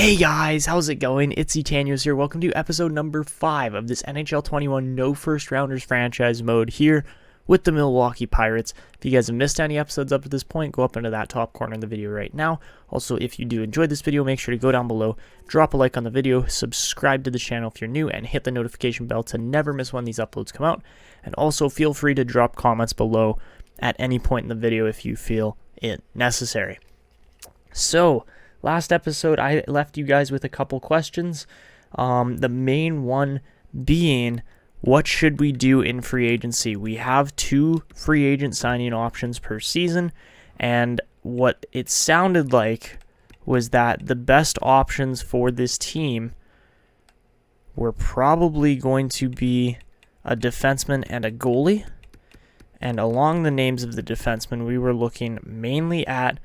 Hey guys, how's it going? It's Etanyos here. Welcome to episode number 5 of this NHL 21 No First Rounders franchise mode here with the Milwaukee Pirates. If you guys have missed any episodes up to this point, go up into that top corner of the video right now. Also, if you do enjoy this video, make sure to go down below, drop a like on the video, subscribe to the channel if you're new, and hit the notification bell to never miss when these uploads come out. And also, feel free to drop comments below at any point in the video if you feel it necessary. So, last episode, I left you guys with a couple questions. The main one being, what should we do in free agency? We have 2 free agent signing options per season, and what it sounded like was that the best options for this team were probably going to be a defenseman and a goalie. And along the names of the defensemen, we were looking mainly at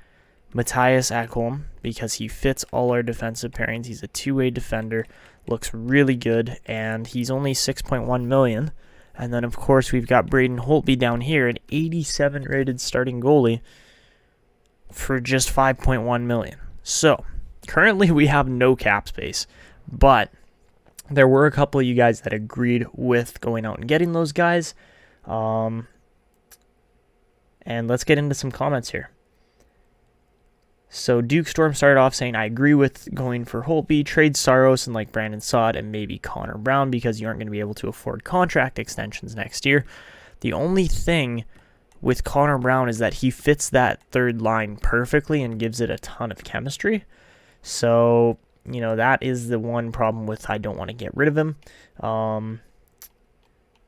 Mattias Ekholm, because he fits all our defensive pairings. He's a two-way defender, looks really good, and he's only $6.1 million. And then, of course, we've got Braden Holtby down here, an 87 rated starting goalie, for just $5.1 million. So, currently we have no cap space, but there were a couple of you guys that agreed with going out and getting those guys. And let's get into some comments here. So Duke Storm started off saying, I agree with going for Holtby, trade Saros and like Brandon Saad and maybe Connor Brown because you aren't going to be able to afford contract extensions next year. The only thing with Connor Brown is that he fits that third line perfectly and gives it a ton of chemistry. So, that is the one problem with I don't want to get rid of him.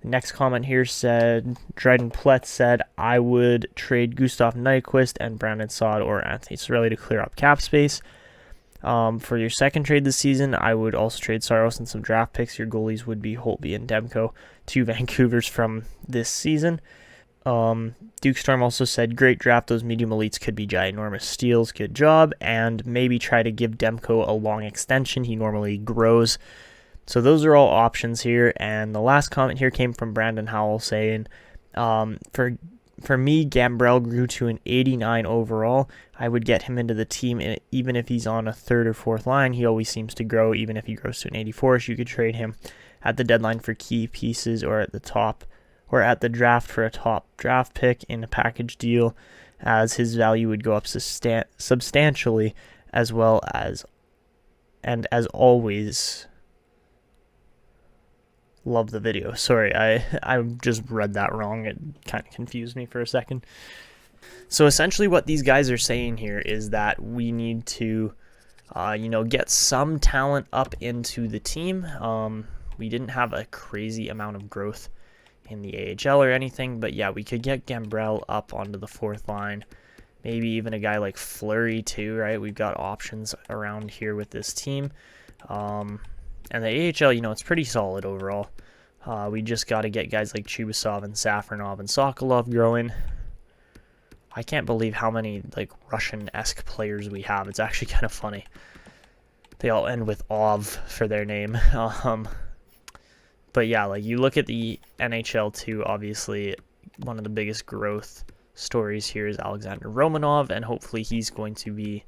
Next comment here said, Dryden Plett said, I would trade Gustav Nyquist and Brandon Saad or Anthony Cirelli to clear up cap space. For your second trade this season, I would also trade Saros and some draft picks. Your goalies would be Holtby and Demko, 2 Vancouvers from this season. Duke Storm also said, great draft. Those medium elites could be ginormous steals. Good job. And maybe try to give Demko a long extension. He normally grows. So those are all options here, and the last comment here came from Brandon Howell saying, for me, Gambrell grew to an 89 overall. I would get him into the team, and even if he's on a 3rd or 4th line, he always seems to grow. Even if he grows to an 84ish, you could trade him at the deadline for key pieces or at the top, or at the draft for a top draft pick in a package deal, as his value would go up substantially, as well as, and as always. Love the video. Sorry, I just read that wrong. It kind of confused me for a second. So essentially what these guys are saying here is that we need to, get some talent up into the team. We didn't have a crazy amount of growth in the AHL or anything, but yeah, we could get Gambrell up onto the 4th line. Maybe even a guy like Fleury too, right? We've got options around here with this team. And the AHL, it's pretty solid overall. We just got to get guys like Chubasov and Safronov and Sokolov growing. I can't believe how many Russian-esque players we have. It's actually kind of funny. They all end with Ov for their name. But yeah, you look at the NHL too. Obviously, one of the biggest growth stories here is Alexander Romanov, and hopefully he's going to be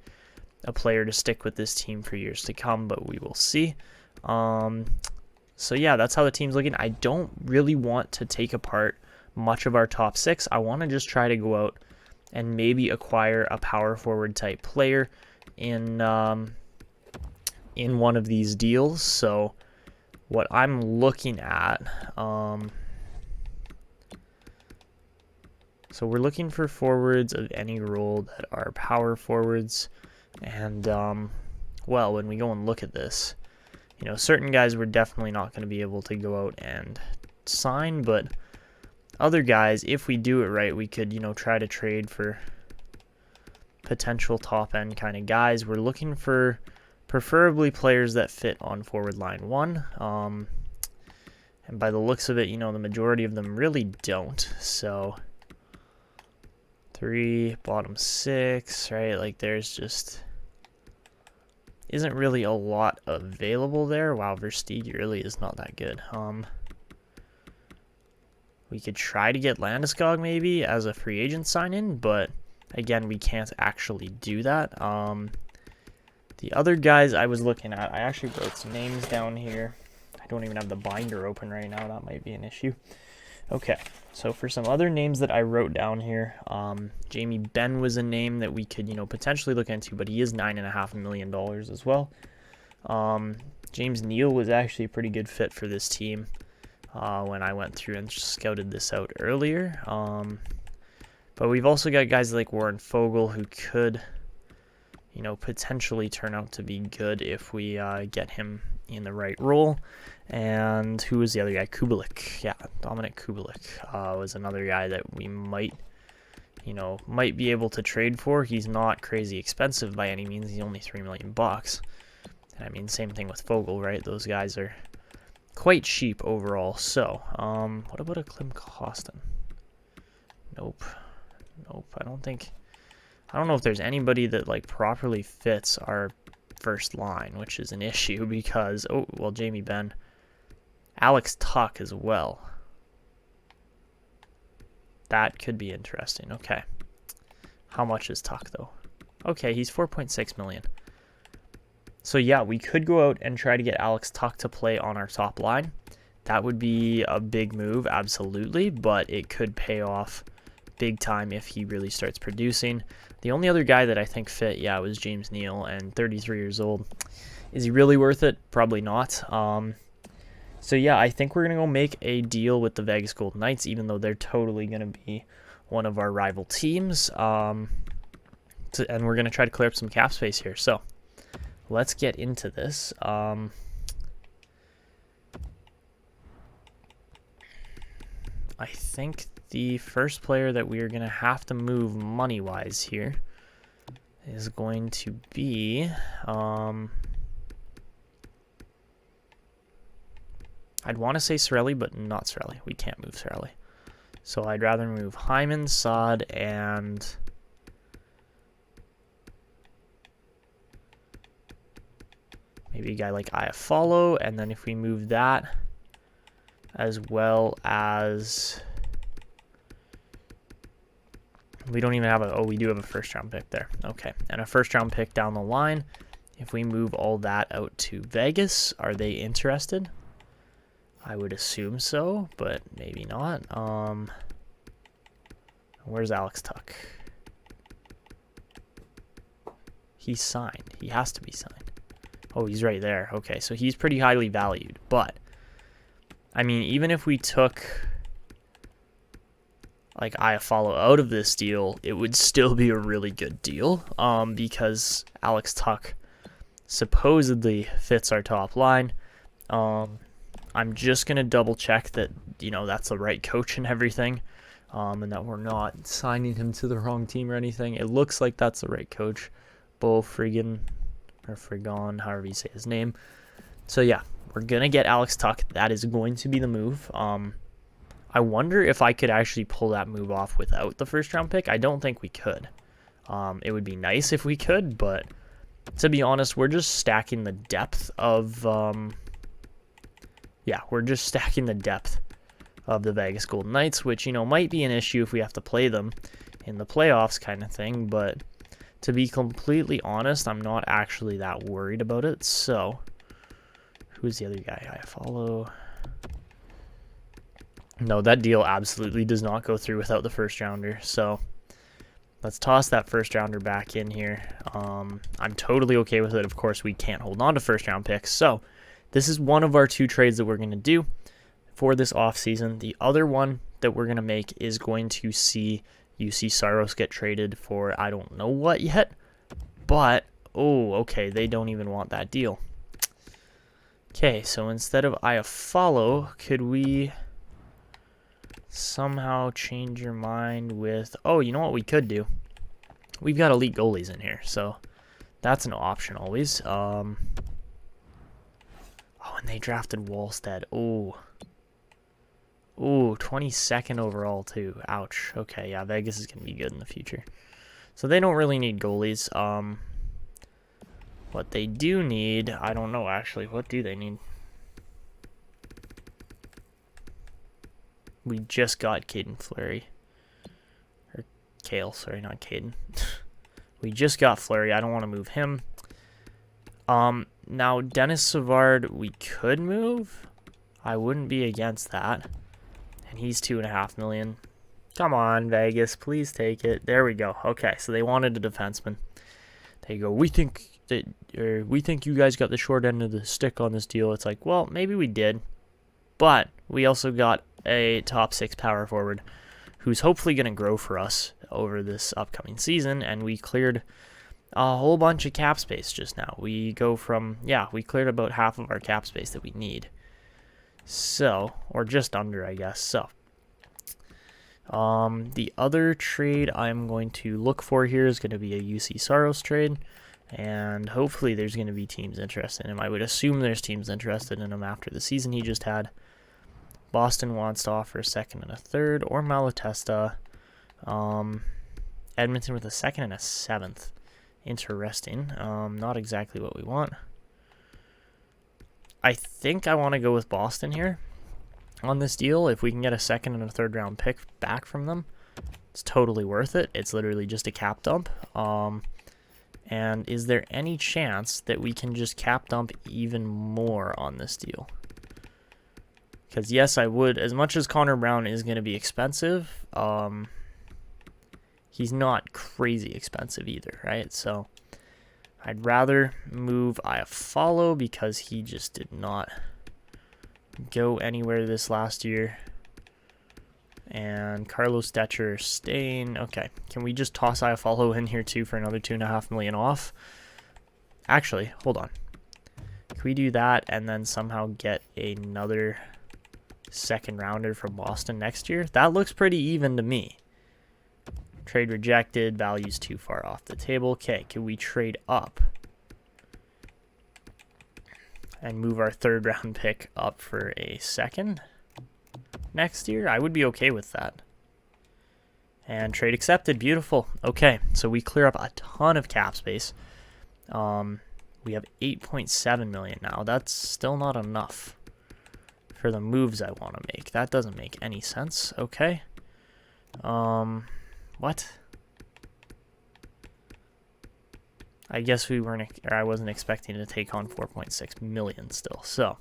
a player to stick with this team for years to come, but we will see. So yeah, that's how the team's looking. I don't really want to take apart much of our top 6. I want to just try to go out and maybe acquire a power forward type player in one of these deals. So what I'm looking at, so we're looking for forwards of any role that are power forwards, and well, when we go and look at this, certain guys we're definitely not going to be able to go out and sign, but other guys, if we do it right, we could, try to trade for potential top-end kind of guys. We're looking for preferably players that fit on forward line 1, and by the looks of it, the majority of them really don't, so 3, bottom 6, right, there's just isn't really a lot available there. Wow, Versteeg really is not that good. We could try to get Landeskog maybe as a free agent sign-in, but again, we can't actually do that. The other guys I was looking at, I actually wrote some names down here. I don't even have the binder open right now. That might be an issue. Okay, so for some other names that I wrote down here, Jamie Benn was a name that we could, potentially look into, but he is $9.5 million as well. James Neal was actually a pretty good fit for this team when I went through and scouted this out earlier. But we've also got guys like Warren Fogle who could, potentially turn out to be good if we get him in the right role. And who was the other guy? Kubalik. Yeah, Dominic Kubalik was another guy that we might be able to trade for. He's not crazy expensive by any means. He's only $3 million. And I mean, same thing with Fogle, right? Those guys are quite cheap overall. So, what about a Klim Kostin? Nope. I don't know if there's anybody that like properly fits our first line, which is an issue because, Jamie Benn, Alex Tuck as well. That could be interesting. Okay. How much is Tuck though? Okay, he's $4.6 million. So yeah, we could go out and try to get Alex Tuck to play on our top line. That would be a big move, absolutely, but it could pay off big time if he really starts producing. The only other guy that I think fit, was James Neal, and 33 years old. Is he really worth it? Probably not. So yeah, I think we're going to go make a deal with the Vegas Golden Knights, even though they're totally going to be one of our rival teams. And we're going to try to clear up some cap space here. So let's get into this. I think the first player that we are going to have to move money-wise here is going to be... I'd want to say Cirelli, but not Cirelli. We can't move Cirelli. So I'd rather move Hyman, Saad, and... maybe a guy like Iafallo, and then if we move that, as well as... we don't even have we do have a first-round pick there. Okay, and a first-round pick down the line. If we move all that out to Vegas, are they interested? I would assume so, but maybe not. Where's Alex Tuck? He's signed. He has to be signed. Oh, he's right there. Okay, so he's pretty highly valued. But, I mean, even if we took, like, Iafallo out of this deal, it would still be a really good deal. Because Alex Tuck supposedly fits our top line. I'm just going to double check that, that's the right coach and everything. And that we're not signing him to the wrong team or anything. It looks like that's the right coach. Bo Frigon, or Frigon, however you say his name. So yeah, we're going to get Alex Tuck. That is going to be the move. I wonder if I could actually pull that move off without the first round pick. I don't think we could. It would be nice if we could, but to be honest, we're just stacking the depth of... we're just stacking the depth of the Vegas Golden Knights, which, might be an issue if we have to play them in the playoffs kind of thing. But to be completely honest, I'm not actually that worried about it. So, who's the other guy I follow? No, that deal absolutely does not go through without the first rounder. So, let's toss that first rounder back in here. I'm totally okay with it. Of course, we can't hold on to first round picks. So, this is one of our two trades that we're going to do for this offseason. The other one that we're going to make is going to see UC Saros get traded for I don't know what yet. But, okay, they don't even want that deal. Okay, so instead of Iafallo, could we somehow change your mind with... you know what we could do? We've got elite goalies in here, so that's an option always. And they drafted Wallstead. 22nd overall, too. Ouch. Okay, yeah, Vegas is going to be good in the future. So they don't really need goalies. What they do need, I don't know, actually. What do they need? We just got Caden Fleury. Or Kale, sorry, not Caden. We just got Fleury. I don't want to move him. Now, Dennis Savard, we could move. I wouldn't be against that. And he's $2.5 million. Come on, Vegas, please take it. There we go. Okay, so they wanted a defenseman. There you go. We think you guys got the short end of the stick on this deal. It's like, well, maybe we did, but we also got a top 6 power forward who's hopefully going to grow for us over this upcoming season, and we cleared a whole bunch of cap space just now. We cleared about half of our cap space that we need. So, or just under, I guess. So, the other trade I'm going to look for here is going to be a UC Saros trade, and hopefully there's going to be teams interested in him. I would assume there's teams interested in him after the season he just had. Boston wants to offer a second and a third, or Malatesta. Edmonton with a second and a seventh. Interesting. Not exactly what we want. I think I want to go with Boston here on this deal. If we can get a second and a third round pick back from them, it's totally worth it. It's literally just a cap dump. And is there any chance that we can just cap dump even more on this deal? Because yes, I would. As much as Connor Brown is going to be expensive, he's not crazy expensive either, right? So I'd rather move Iafallo because he just did not go anywhere this last year. And Carlos Stetcher staying. Okay, can we just toss Iafallo in here too for another $2.5 million off? Actually, hold on. Can we do that and then somehow get another second rounder from Boston next year? That looks pretty even to me. Trade rejected. Value's too far off the table. Okay, can we trade up and move our third round pick up for a second next year? I would be okay with that. And trade accepted. Beautiful. Okay, so we clear up a ton of cap space. We have 8.7 million now. That's still not enough for the moves I want to make. That doesn't make any sense. Okay. What? I guess I wasn't expecting to take on 4.6 million still. So,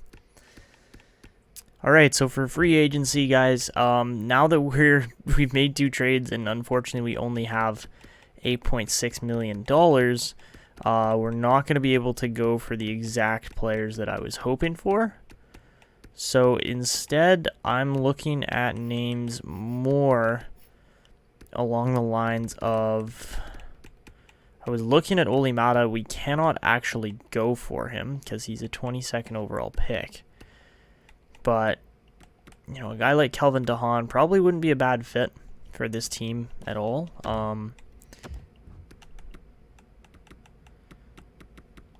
all right. So for free agency, guys, now that we've made 2 trades and unfortunately we only have $8.6 million, we're not going to be able to go for the exact players that I was hoping for. So instead, I'm looking at names more along the lines of, I was looking at Olimata. We cannot actually go for him because he's a 22nd overall pick. But, you know, a guy like Kelvin DeHaan probably wouldn't be a bad fit for this team at all.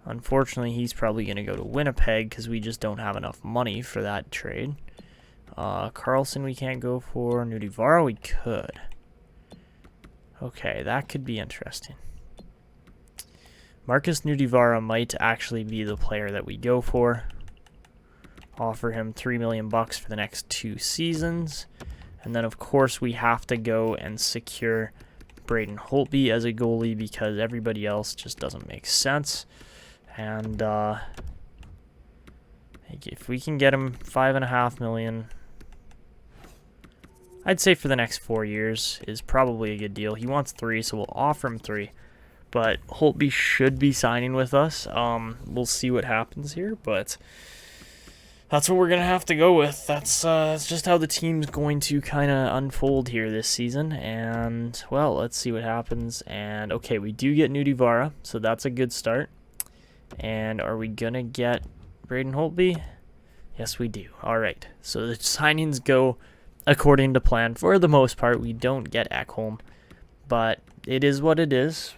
Unfortunately, he's probably going to go to Winnipeg because we just don't have enough money for that trade. Carlson we can't go for. Nuutivaara we could. Okay, that could be interesting. Marcus Nuutivaara might actually be the player that we go for. Offer him $3 million for the next 2 seasons. And then, of course, we have to go and secure Braden Holtby as a goalie because everybody else just doesn't make sense. And if we can get him $5.5 million, I'd say for the next 4 years is probably a good deal. He wants 3, so we'll offer him 3. But Holtby should be signing with us. We'll see what happens here, but that's what we're going to have to go with. That's just how the team's going to kind of unfold here this season. And, well, let's see what happens. And, okay, we do get Nuutivaara, so that's a good start. And are we going to get Braden Holtby? Yes, we do. All right. So the signings go according to plan for the most part. We don't get Ekholm, but it is what it is.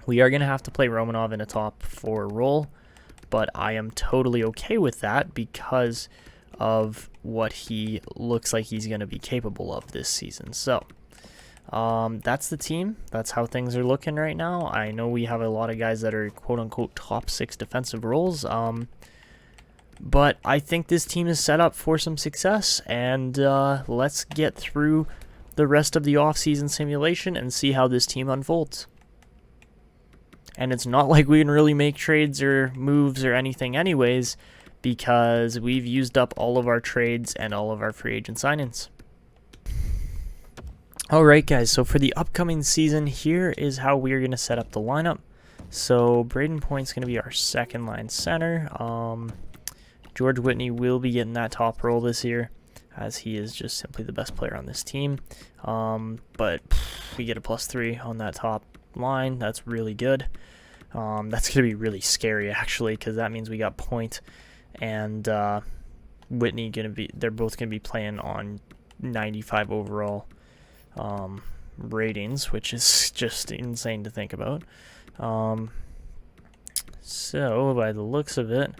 We are going to have to play Romanov in a top 4 role, but I am totally okay with that because of what he looks like he's going to be capable of this season. So that's the team. That's how things are looking right now. I know we have a lot of guys that are quote-unquote top 6 defensive roles, but I think this team is set up for some success, and let's get through the rest of the offseason simulation and see how this team unfolds. And it's not like we can really make trades or moves or anything anyways, because we've used up all of our trades and all of our free agent sign-ins. Alright guys, so for the upcoming season, here is how we're going to set up the lineup. So Braden Point's going to be our second line center. George Whitney will be getting that top role this year, as he is just simply the best player on this team. But we get a +3 on that top line. That's really good. That's going to be really scary, actually, because that means we got Point and Whitney they're both going to be playing on 95 overall ratings, which is just insane to think about. So by the looks of it,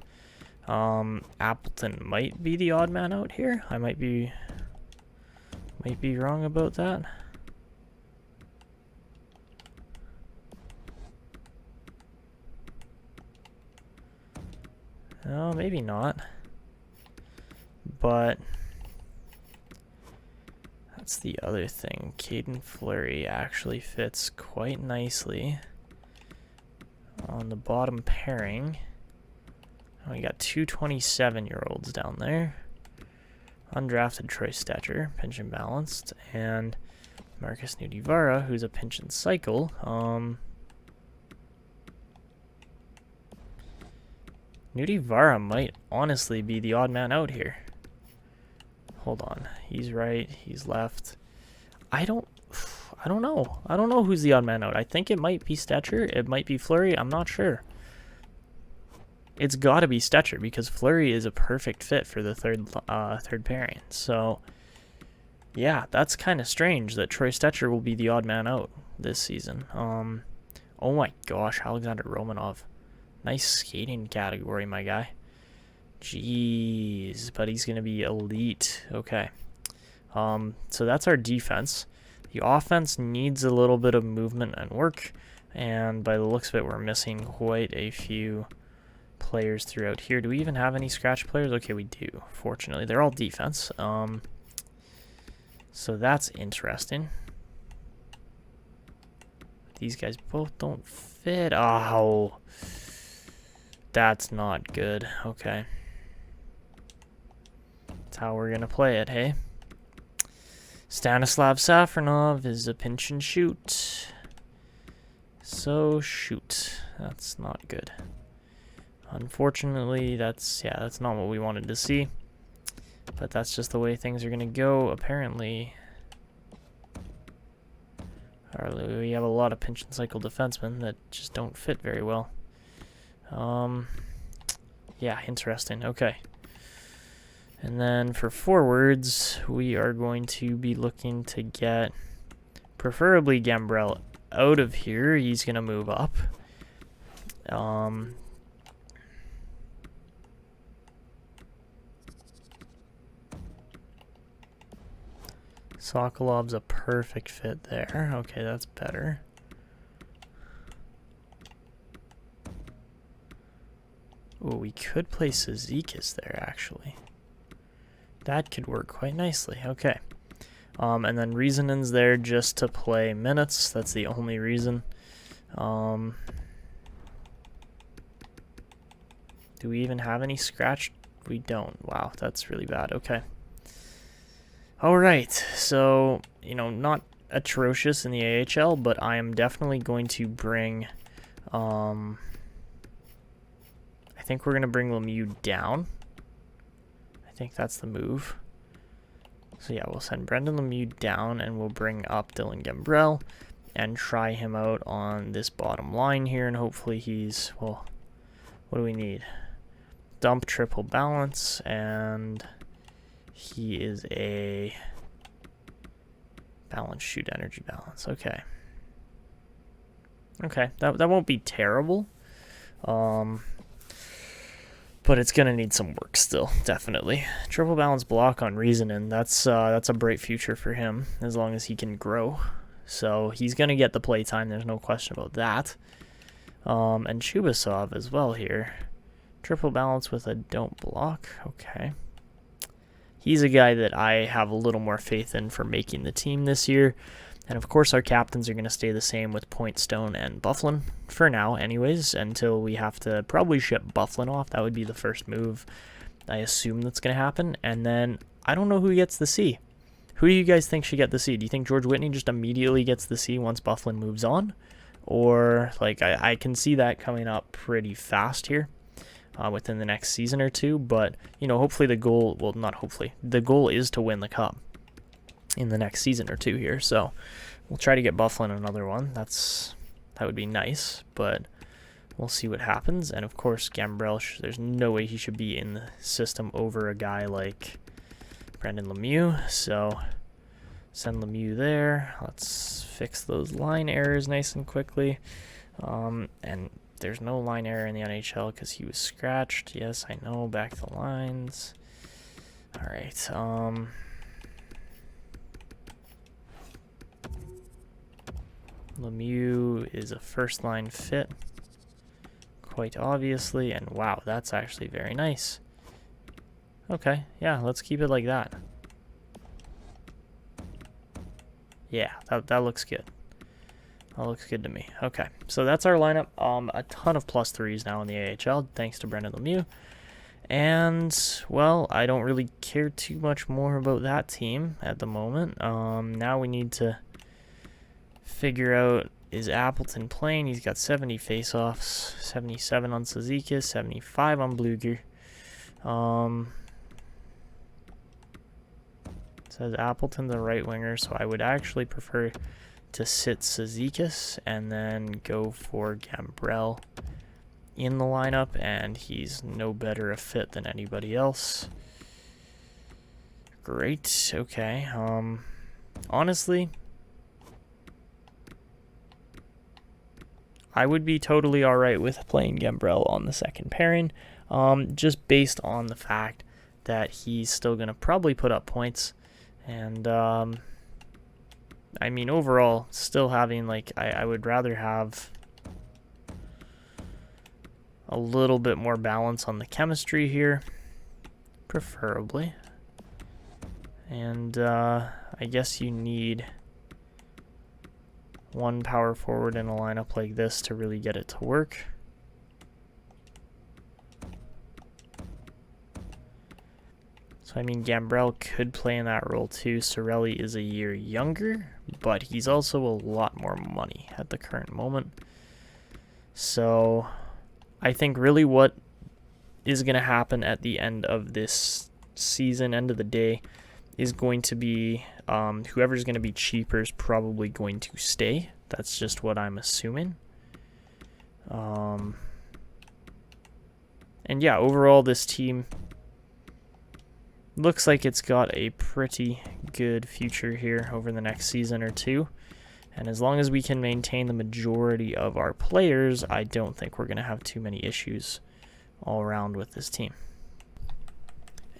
Appleton might be the odd man out here. I might be wrong about that. No, maybe not. But that's the other thing. Caden Fleury actually fits quite nicely on the bottom pairing. We got two 27-year-olds down there. Undrafted Troy Stetcher, pension balanced, and Marcus Nuutivaara, who's a pension cycle. Nuutivaara might honestly be the odd man out here. Hold on. He's right. He's left. I don't know. I don't know who's the odd man out. I think it might be Stetcher. It might be Fleury. I'm not sure. It's got to be Stetcher because Fleury is a perfect fit for the third pairing. So, yeah, that's kind of strange that Troy Stetcher will be the odd man out this season. Oh my gosh, Alexander Romanov. Nice skating category, my guy. Jeez, but he's going to be elite. Okay. So that's our defense. The offense needs a little bit of movement and work, and by the looks of it, we're missing quite a few players throughout here. Do we even have any scratch players? Okay, we do. Fortunately, they're all defense. So that's interesting. These guys both don't fit. Oh, that's not good. Okay. That's how we're going to play it, hey? Stanislav Safronov is a pinch and shoot. So shoot. That's not good. Unfortunately, that's not what we wanted to see. But that's just the way things are going to go, apparently. We have a lot of pinch and cycle defensemen that just don't fit very well. Yeah, interesting. Okay. And then for forwards, we are going to be looking to get preferably Gambrell out of here. He's going to move up. Sokolov's a perfect fit there. Okay, that's better. Oh, we could play Cizikas there, actually. That could work quite nicely. Okay. And then Riesenen's there just to play minutes. That's the only reason. Do we even have any scratch? We don't. Wow, that's really bad. Okay. All right. So, not atrocious in the AHL, but I am definitely going to bring... I think we're going to bring Lemieux down. I think that's the move. So yeah, we'll send Brendan Lemieux down, and we'll bring up Dylan Gambrell and try him out on this bottom line here, and hopefully he's, well, what do we need? Dump triple balance, and he is a balance shoot energy balance. Okay. Okay, that won't be terrible. But it's going to need some work still, definitely. Triple balance block on Riesenen, that's a bright future for him, as long as he can grow. So he's going to get the play time, there's no question about that. And Chubasov as well here. Triple balance with a don't block, okay. He's a guy that I have a little more faith in for making the team this year. And of course our captains are going to stay the same with Point, Stone, and Bufflin for now anyways, until we have to probably ship Bufflin off. That would be the first move I assume that's going to happen. And then I don't know who gets the C. Who do you guys think should get the C? Do you think George Whitney just immediately gets the C once Bufflin moves on? Or, like, I can see that coming up pretty fast here within the next season or two. But, you know, hopefully the goal, well, not hopefully, the goal is to win the Cup in the next season or two here. So we'll try to get Bufflin another one. That would be nice, but we'll see what happens. And, of course, Gambrell, there's no way he should be in the system over a guy like Brendan Lemieux. So send Lemieux there. Let's fix those line errors nice and quickly. And there's no line error in the NHL because he was scratched. Yes, I know. Back to the lines. All right. Lemieux is a first-line fit, quite obviously. And wow, that's actually very nice. Okay, yeah, let's keep it like that. Yeah, that looks good. That looks good to me. Okay, so that's our lineup. A ton of +3s now in the AHL, thanks to Brendan Lemieux. And, well, I don't really care too much more about that team at the moment. Now we need to figure out, is Appleton playing? He's got 70 faceoffs, 77 on Cizikas, 75 on Bluger. Says Appleton the right winger, so I would actually prefer to sit Cizikas and then go for Gambrell in the lineup, and he's no better a fit than anybody else. Great, okay. Honestly, I would be totally alright with playing Gambrell on the second pairing, just based on the fact that he's still going to probably put up points. And, I mean, overall, still having, like, I would rather have a little bit more balance on the chemistry here, preferably. And, I guess you need one power forward in a lineup like this to really get it to work. So, I mean, Gambrell could play in that role too. Sorelli is a year younger, but he's also a lot more money at the current moment. So, I think really what is going to happen at the end of this season, end of the day, is going to be whoever's going to be cheaper is probably going to stay. That's just what I'm assuming. And yeah, overall this team looks like it's got a pretty good future here over the next season or two. And as long as we can maintain the majority of our players, I don't think we're going to have too many issues all around with this team.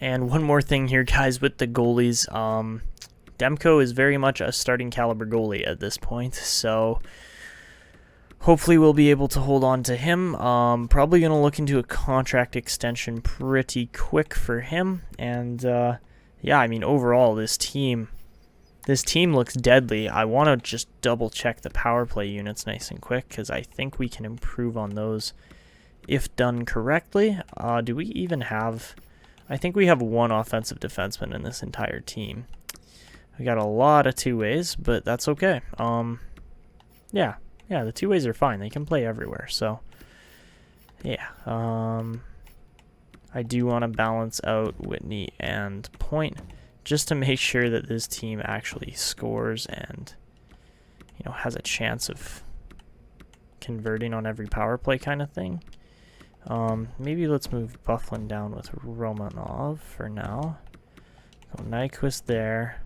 And one more thing here, guys, with the goalies. Demko is very much a starting caliber goalie at this point, so hopefully we'll be able to hold on to him. Probably going to look into a contract extension pretty quick for him. And yeah, I mean, overall, this team looks deadly. I want to just double check the power play units nice and quick, because I think we can improve on those if done correctly. Do we even have... I think we have one offensive defenseman in this entire team. We got a lot of two-ways, but that's okay. Yeah, the two-ways are fine. They can play everywhere, so yeah. I do want to balance out Whitney and Point just to make sure that this team actually scores and, you know, has a chance of converting on every power play kind of thing. Maybe let's move Bufflin down with Romanov for now. Go Nyquist there.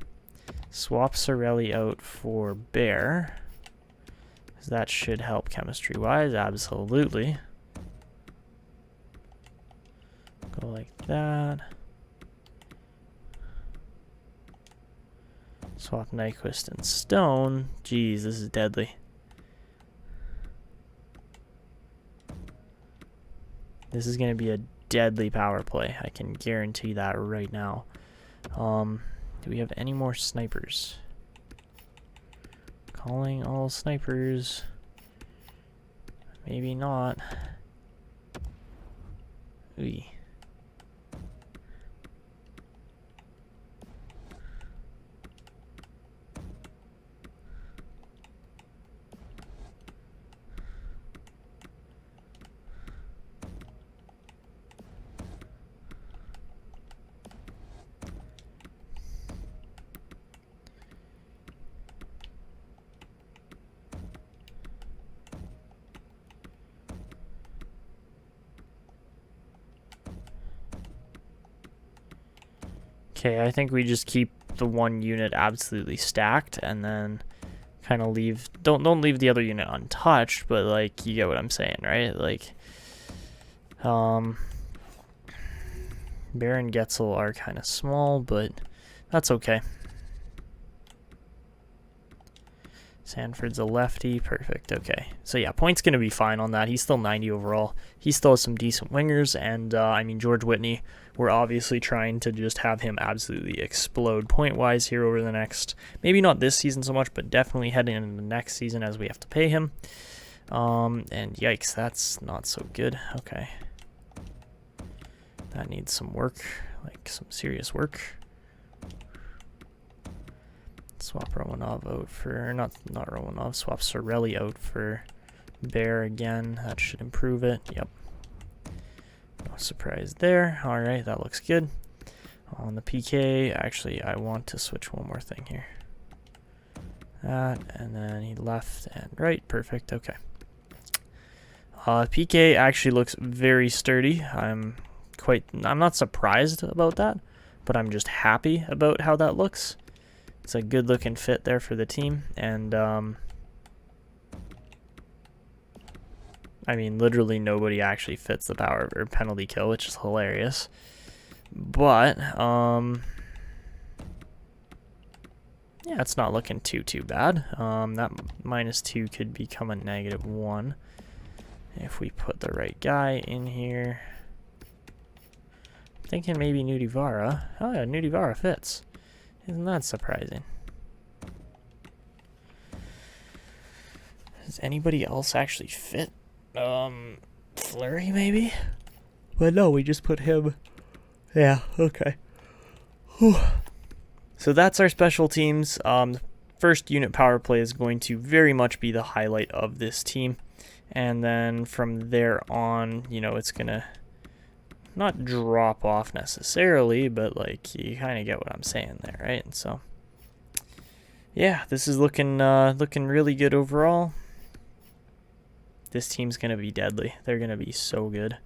Swap Sorelli out for Bear, because that should help chemistry-wise, absolutely. Go like that. Swap Nyquist and Stone. Jeez, this is deadly. This is going to be a deadly power play. I can guarantee that right now. Do we have any more snipers? Calling all snipers. Maybe not. Ooh. Okay, I think we just keep the one unit absolutely stacked and then kind of leave, don't leave the other unit untouched, but like, you get what I'm saying, right? Like, Bear and Getzel are kind of small, but that's okay. Sanford's a lefty. Perfect. Okay. So yeah, Point's going to be fine on that. He's still 90 overall. He still has some decent wingers. And, I mean, George Whitney, we're obviously trying to just have him absolutely explode point-wise here over the next, maybe not this season so much, but definitely heading into the next season as we have to pay him. And yikes, that's not so good. Okay. That needs some work, like some serious work. Swap Romanov out for, not Romanov, swap Sorelli out for Bear again. That should improve it. Yep. No surprise there. All right, that looks good. On the PK, actually, I want to switch one more thing here. That, and then he left and right. Perfect. Okay. PK actually looks very sturdy. I'm not surprised about that, but I'm just happy about how that looks. It's a good looking fit there for the team, and I mean, literally nobody actually fits the power or penalty kill, which is hilarious. But yeah, it's not looking too bad. That -2 could become a -1 if we put the right guy in here. I'm thinking maybe Nuutivaara. Oh yeah, Nuutivaara fits. Isn't that surprising? Does anybody else actually fit? Fleury maybe? But no, we just put him. Yeah, okay. Whew. So that's our special teams. First unit power play is going to very much be the highlight of this team. And then from there on, you know, it's going to not drop off necessarily, but like you kind of get what I'm saying there, right? And so yeah, this is looking really good overall. This team's gonna be deadly. They're gonna be so good.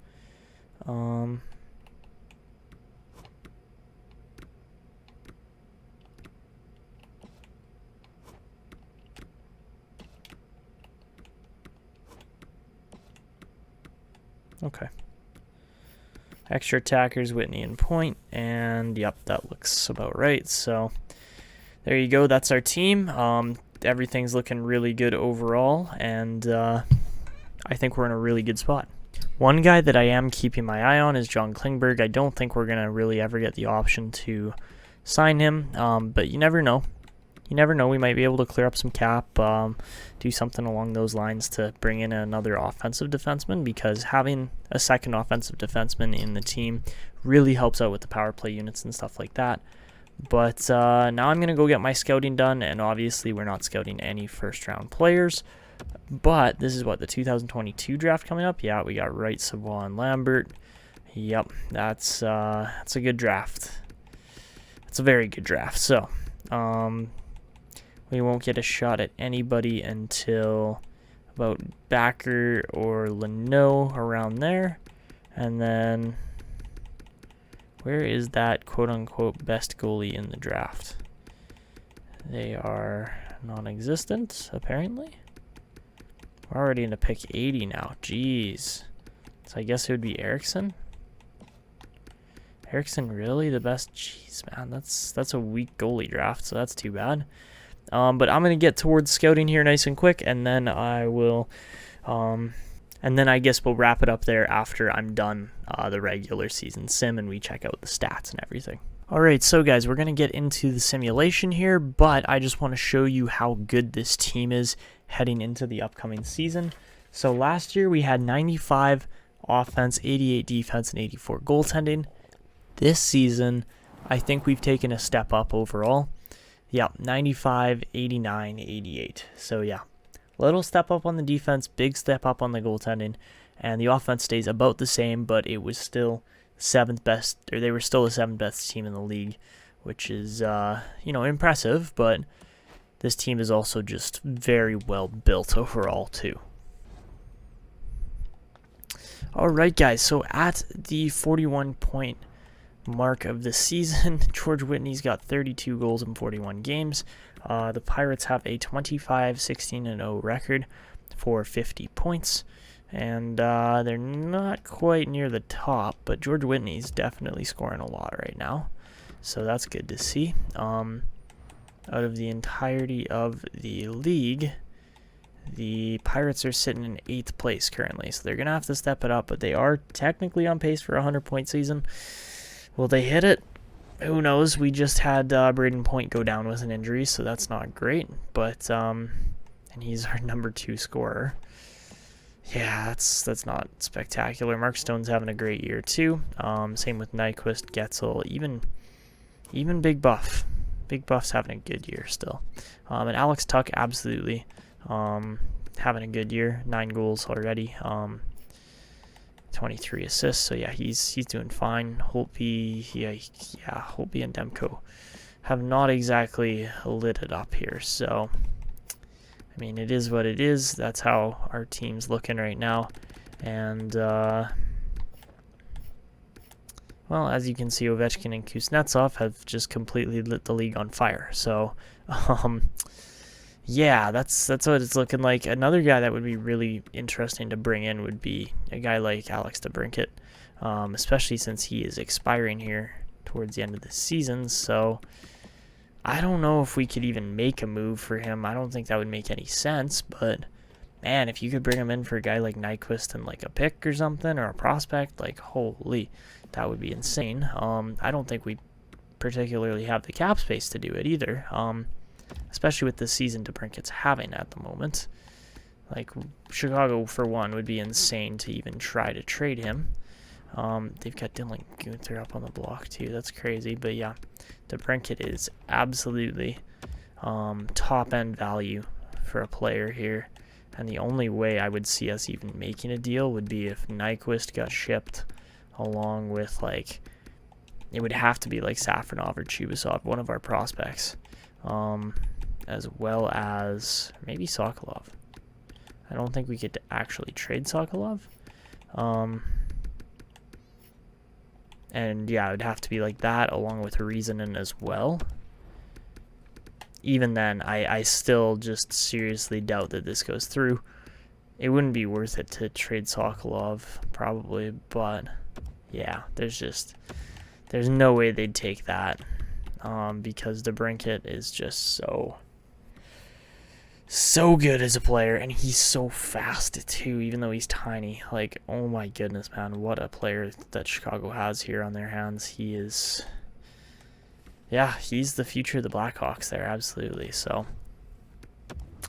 Okay. Extra attackers, Whitney and Point, and yep, that looks about right. So there you go. That's our team. Everything's looking really good overall, and I think we're in a really good spot. One guy that I am keeping my eye on is John Klingberg. I don't think we're gonna really ever get the option to sign him, but you never know. You never know. We might be able to clear up some cap, do something along those lines to bring in another offensive defenseman, because having a second offensive defenseman in the team really helps out with the power play units and stuff like that. But now I'm going to go get my scouting done, and obviously we're not scouting any first-round players. But this is what, the 2022 draft coming up? Yeah, we got Wright, Savoie, and Lambert. Yep, that's a good draft. It's a very good draft. So, we won't get a shot at anybody until about Backer or Leno, around there. And then, where is that quote-unquote best goalie in the draft? They are non-existent, apparently. We're already into pick 80 now. Jeez. So I guess it would be Eriksson. Eriksson really the best? Jeez, man, that's a weak goalie draft, so that's too bad. But I'm gonna get towards scouting here nice and quick, and then I will, and then I guess we'll wrap it up there after I'm done the regular season sim and we check out the stats and everything. Alright, so guys, we're going to get into the simulation here, but I just want to show you how good this team is heading into the upcoming season. So last year we had 95 offense, 88 defense, and 84 goaltending. This season, I think we've taken a step up overall. Yeah, 95, 89, 88. So yeah, little step up on the defense, big step up on the goaltending, and the offense stays about the same, but it was still seventh best, or they were still the seventh best team in the league, which is, impressive, but this team is also just very well built overall, too. Alright, guys, so at the 41-point mark of the season, George Whitney's got 32 goals in 41 games. The Pirates have a 25-16-0 record for 50 points, and they're not quite near the top, but George Whitney's definitely scoring a lot right now, so that's good to see. Out of the entirety of the league, the Pirates are sitting in 8th place currently, so they're going to have to step it up, but they are technically on pace for a 100-point season. Will they hit it? Who knows? We just had Braden go down with an injury, so that's not great. But and he's our number 2 scorer. Yeah, that's not spectacular. Mark Stone's having a great year too. Same with Nyquist, Getzel, even Big Buff. Big Buff's having a good year still. And Alex Tuck absolutely having a good year. 9 goals already. 23 assists, so yeah, he's doing fine. Holtby, Holtby and Demko have not exactly lit it up here, so I mean, it is what it is. That's how our team's looking right now, and well, as you can see, Ovechkin and Kuznetsov have just completely lit the league on fire, so yeah, that's what it's looking like. Another guy that would be really interesting to bring in would be a guy like Alex DeBrincat, especially since he is expiring here towards the end of the season. So I don't know if we could even make a move for him. I don't think that would make any sense, but man, if you could bring him in for a guy like Nyquist and like a pick or something, or a prospect, like holy, that would be insane. I don't think we particularly have the cap space to do it either. Especially with the season DeBrincat's having at the moment. Like, Chicago, for one, would be insane to even try to trade him. They've got Dylan Guenther up on the block, too. That's crazy. But, yeah, DeBrincat is absolutely top-end value for a player here. And the only way I would see us even making a deal would be if Nyquist got shipped along with, like, it would have to be, like, Safronov or Chubasov, one of our prospects. As well as maybe Sokolov. I don't think we could actually trade Sokolov. And yeah, it would have to be like that along with Reasonin as well. Even then, I still just seriously doubt that this goes through. It wouldn't be worth it to trade Sokolov, probably, but yeah, there's no way they'd take that. Because DeBrincat is just so good as a player, and he's so fast too, even though he's tiny. Like, oh my goodness, man, what a player that Chicago has here on their hands. He is, yeah, he's the future of the Blackhawks there, absolutely. So,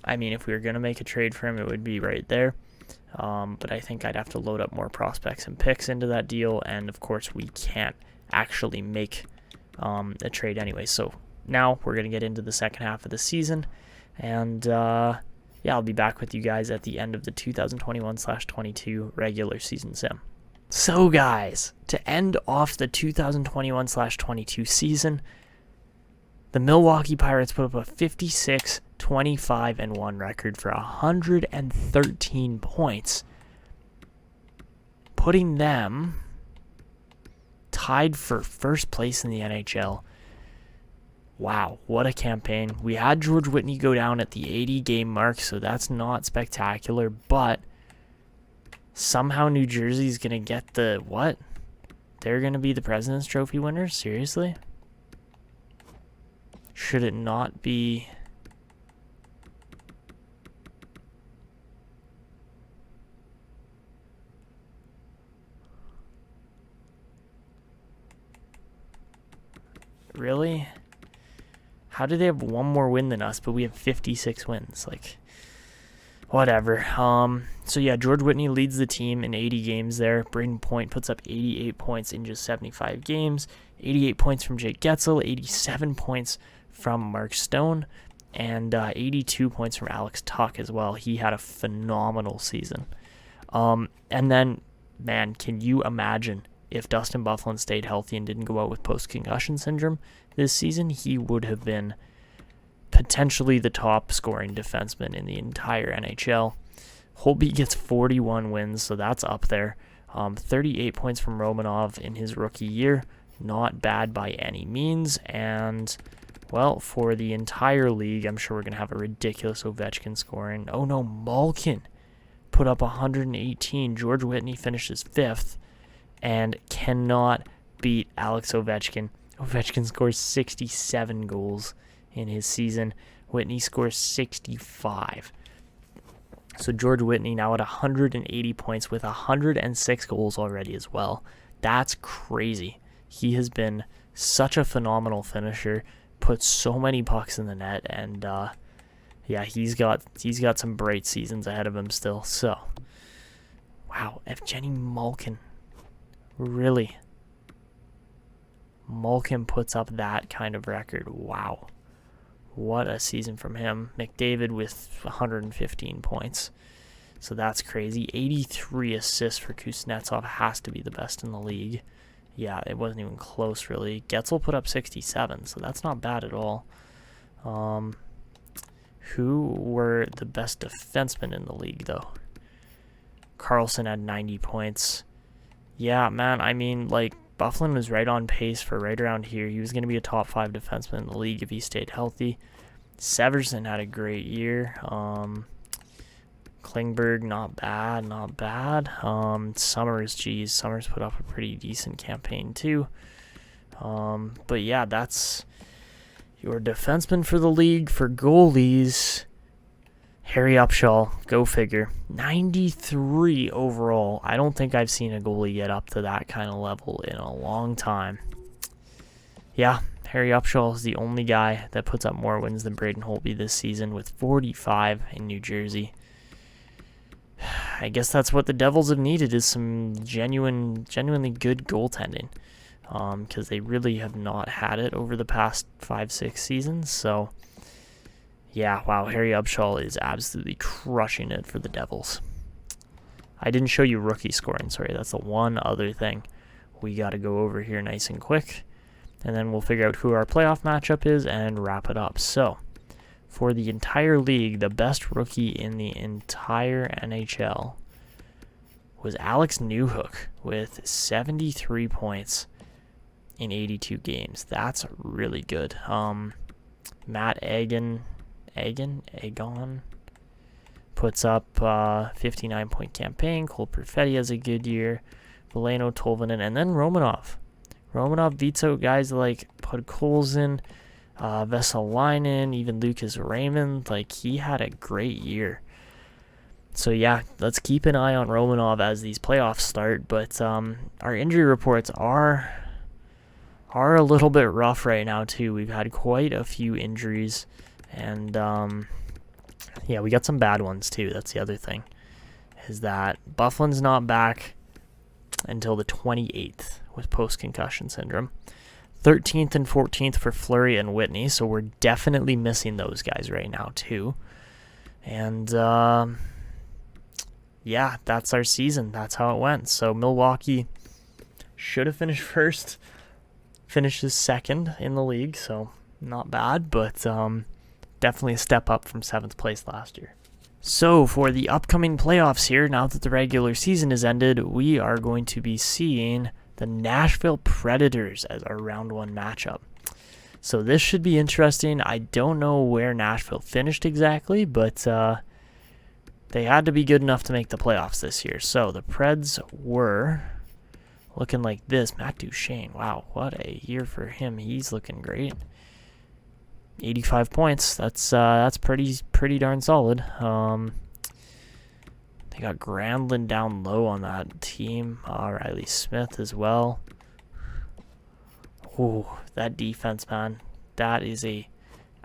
I mean, if we were going to make a trade for him, it would be right there. But I think I'd have to load up more prospects and picks into that deal, and of course we can't actually make a trade anyway. So now we're going to get into the second half of the season, and yeah, I'll be back with you guys at the end of the 2021/22 regular season sim. So guys, to end off the 2021/22 season, the Milwaukee Pirates put up a 56-25-1 record for 113 points, putting them tied for first place in the NHL. Wow, what a campaign. We had George Whitney go down at the 80-game mark, so that's not spectacular, but somehow New Jersey's going to get the, what? They're going to be the President's Trophy winners? Seriously? Should it not be... really? How do they have one more win than us, but we have 56 wins? Like, whatever. So yeah, George Whitney leads the team in 80 games there. Braden Point puts up 88 points in just 75 games. 88 points from Jake Getzel, 87 points from Mark Stone, and 82 points from Alex Tuck as well. He had a phenomenal season. And then, man, can you imagine if Dustin Byfuglien stayed healthy and didn't go out with post-concussion syndrome this season? He would have been potentially the top scoring defenseman in the entire NHL. Holtby gets 41 wins, so that's up there. 38 points from Romanov in his rookie year. Not bad by any means. And, well, for the entire league, I'm sure we're going to have a ridiculous Ovechkin scoring. Oh, no, Malkin put up 118. George Whitney finishes 5th and cannot beat Alex Ovechkin. Ovechkin scores 67 goals in his season. Whitney scores 65. So George Whitney now at 180 points with 106 goals already as well. That's crazy. He has been such a phenomenal finisher, put so many pucks in the net, and yeah, he's got some bright seasons ahead of him still. So, wow, Evgeny Malkin, really? Malkin puts up that kind of record. Wow. What a season from him. McDavid with 115 points. So that's crazy. 83 assists for Kuznetsov. Has to be the best in the league. Yeah, it wasn't even close, really. Getzel put up 67, so that's not bad at all. Who were the best defensemen in the league, though? Carlson had 90 points. Yeah, man, I mean, like, Byfuglien was right on pace for right around here. He was going to be a top 5 defenseman in the league if he stayed healthy. Severson had a great year. Klingberg, not bad. Summers, geez, Summers put up a pretty decent campaign too. But yeah, that's your defenseman for the league. For goalies, Harry Upshall, go figure. 93 overall. I don't think I've seen a goalie get up to that kind of level in a long time. Yeah, Harry Upshall is the only guy that puts up more wins than Braden Holtby this season with 45 in New Jersey. I guess that's what the Devils have needed, is some genuinely good goaltending, because they really have not had it over the past 5-6 seasons. So, yeah, wow, Harry Upshall is absolutely crushing it for the Devils. I didn't show you rookie scoring, sorry. That's the one other thing we got to go over here nice and quick, and then we'll figure out who our playoff matchup is and wrap it up. So, for the entire league, the best rookie in the entire NHL was Alex Newhook with 73 points in 82 games. That's really good. Matt Agon puts up 59-point campaign. Cole Perfetti has a good year. Veleno, Tolvanen, and then Romanov. Romanov beats out guys like Podkolzin, Vesalainen, even Lucas Raymond. Like, he had a great year. So yeah, let's keep an eye on Romanov as these playoffs start. But our injury reports are a little bit rough right now too. We've had quite a few injuries, and yeah, we got some bad ones too. That's the other thing, is that Byfuglien's not back until the 28th with post-concussion syndrome. 13th and 14th for Fleury and Whitney, so we're definitely missing those guys right now too. And yeah, that's our season. That's how it went. So Milwaukee should have finished first, finishes second in the league, so not bad, but definitely a step up from 7th place last year. So for the upcoming playoffs here, now that the regular season is ended, we are going to be seeing the Nashville Predators as our round 1 matchup. So this should be interesting. I don't know where Nashville finished exactly, but they had to be good enough to make the playoffs this year. So the Preds were looking like this. Matt Duchene, wow, what a year for him. He's looking great. 85 points. That's pretty darn solid. They got Granlund down low on that team. Riley Smith as well. Oh, that defense, man. That is a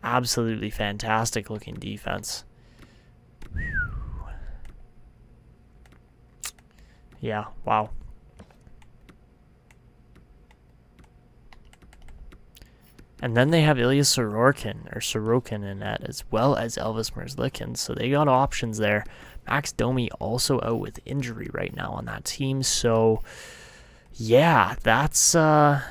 absolutely fantastic looking defense. Yeah, wow. And then they have Ilya Sorokin in that, as well as Elvis Merzlikins. So they got options there. Max Domi also out with injury right now on that team. So yeah, that's what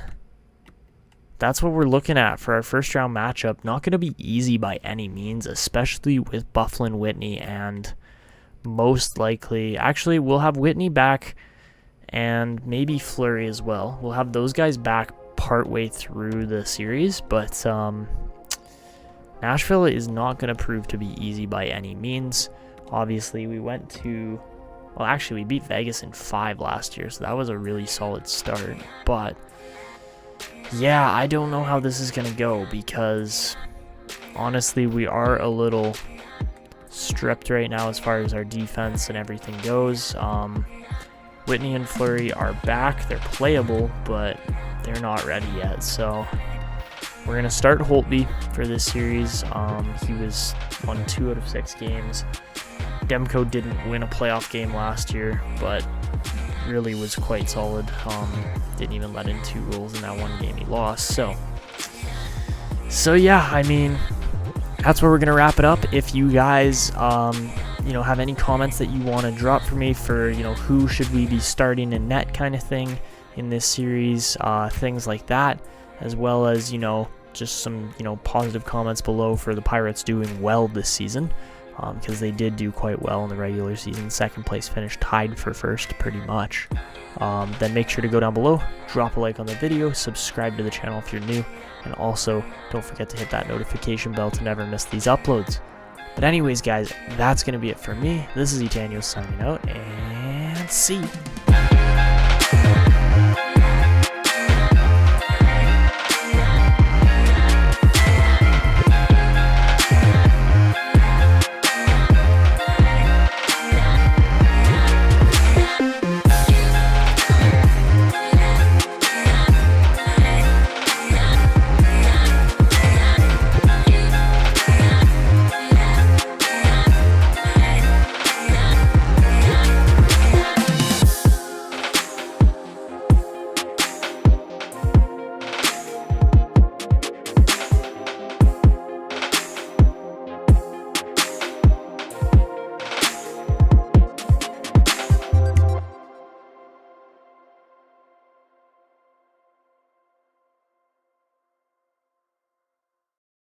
we're looking at for our first round matchup. Not going to be easy by any means, especially with Byfuglien, Whitney, and most likely, actually, we'll have Whitney back and maybe Fleury as well. We'll have those guys back partway through the series, but Nashville is not going to prove to be easy by any means. Obviously, we beat Vegas in 5 last year, so that was a really solid start. But yeah, I don't know how this is going to go, because honestly, we are a little stripped right now as far as our defense and everything goes. Whitney and Fleury are back. They're playable, but they're not ready yet. So we're going to start Holtby for this series. He won 2 out of 6 games. Demko didn't win a playoff game last year, but really was quite solid. Didn't even let in 2 goals in that one game he lost. So yeah, I mean, that's where we're going to wrap it up. If you guys have any comments that you want to drop for me for, who should we be starting in net kind of thing in this series, things like that, as well as, just some, positive comments below for the Pirates doing well this season, because they did do quite well in the regular season. Second place finish, tied for first pretty much. Then make sure to go down below, drop a like on the video, subscribe to the channel if you're new, and also don't forget to hit that notification bell to never miss these uploads. But anyways, guys, that's going to be it for me. This is Etanyos signing out, and see you.